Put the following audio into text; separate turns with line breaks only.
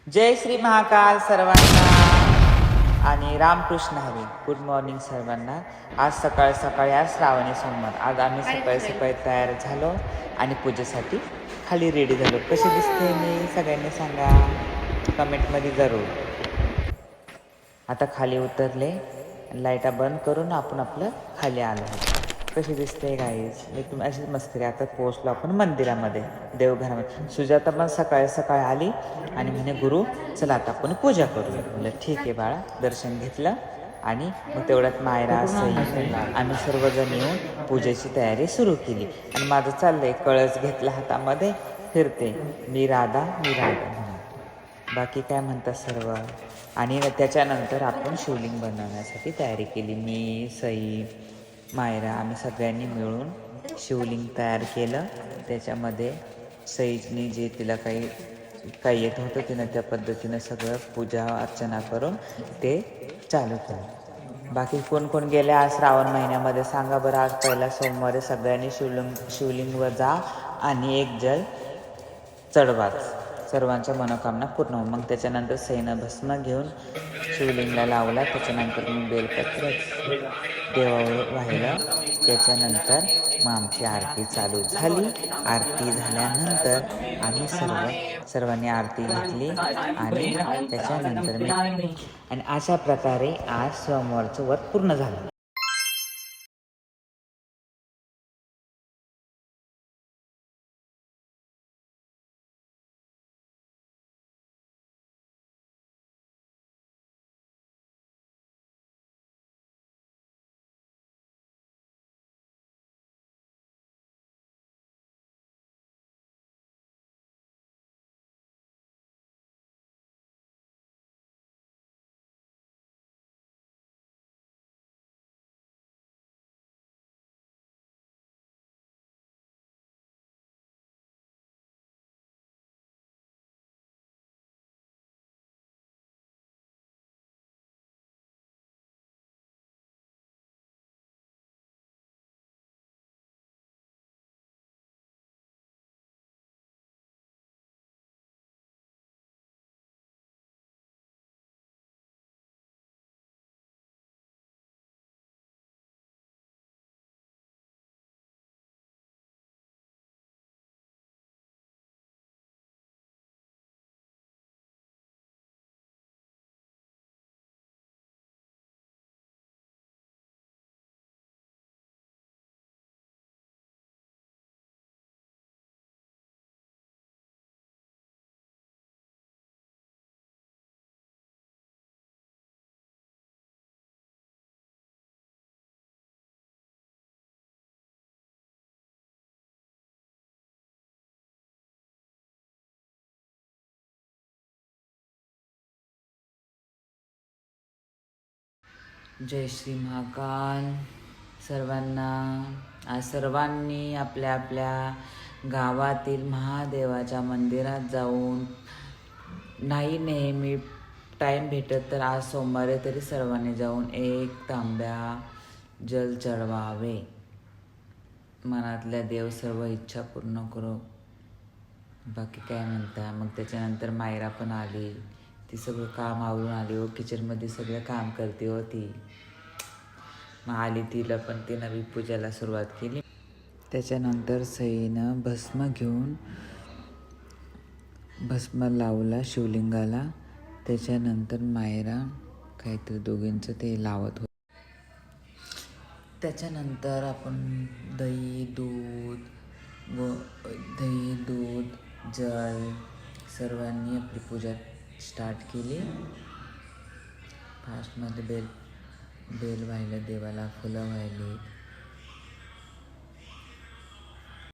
जय श्री महाकाल सर्वांना आणि Ramakrishna Hari. Good morning सर्वांना. आज सकाळी सकाळी आज श्रावणी सोमवार. आज आम्ही सकाळी सकाळी तयार झालो आणि पूजेसाठी खाली रेडी झालो. कशी दिसते मी सगळ्यांनी सांगा कमेंटमध्ये जरूर. आता खाली उतरले, लाईटा बंद करून आपण आपलं खाली आलो. कशी दिसते गाईज. मी तुम्ही अशीच मस्करी. आता पोहोचलो आपण मंदिरामध्ये, देवघरामध्ये. सुजाता पण सकाळी सकाळी आली आणि म्हणे गुरु चला आता आपण पूजा करूया. म्हणलं ठीक आहे बाळा. दर्शन घेतलं आणि मग तेवढ्यात मायरा सई आम्ही सर्वजण येऊन पूजेची तयारी सुरू केली. आणि माझं चाललंय, कळस घेतला हातामध्ये, फिरते मी राधा म्हणून. बाकी काय म्हणतात सर्व. आणि त्याच्यानंतर आपण शिवलिंग बनवण्यासाठी तयारी केली. मी सई मायरा आम्ही सगळ्यांनी मिळून शिवलिंग तयार केलं. त्याच्यामध्ये सईने जे तिला काही येत होतं तिनं त्या पद्धतीनं सगळं पूजा अर्चना करून ते चालू केलं. बाकी कोण कोण गेले आज श्रावण महिन्यामध्ये सांगा बरं. आज पहिला सोमवारी सगळ्यांनी शिवलिंगवर जा आणि एक जल चढवाच. सर्वांच्या मनोकामना पूर्ण हो. मग त्याच्यानंतर सईनं भस्म घेऊन शिवलिंगला लावला. त्याच्यानंतर मी बेलपत्र देवावर वाहिलं. त्याच्यानंतर मग आमची आरती चालू झाली. आरती झाल्यानंतर आम्ही सर्वांनी आरती घेतली आणि त्याच्यानंतर मी आणि अशा प्रकारे आज सोमवारचं व्रत पूर्ण झालं. जय श्री महाकाल सर्वांना. आज सर्वांनी आपल्या आपल्या गावातील महादेवाच्या मंदिरात जाऊन, नाही नेहमी टाईम भेटत तर आज सोमवारी तरी सर्वांनी जाऊन एक तांब्या जल चढवावे. मनातल्या देव सर्व इच्छा पूर्ण करो. बाकी काय म्हणता. मग त्याच्यानंतर मायरा पण आली. ती सगळं काम आवरून आली हो. किचनमध्ये सगळं काम करते हो ती. मग आली, तिला पण ती नवी पूजाला सुरुवात केली. त्याच्यानंतर सईनं भस्म लावला शिवलिंगाला. त्याच्यानंतर मायरा काहीतरी दोघींचं ते लावत होत. त्याच्यानंतर आपण दही दूध जल सर्वांनी आपली पूजा स्टार्ट केली. फास्टमध्ये बेल वाहिलं देवाला, फुलं वाहिली.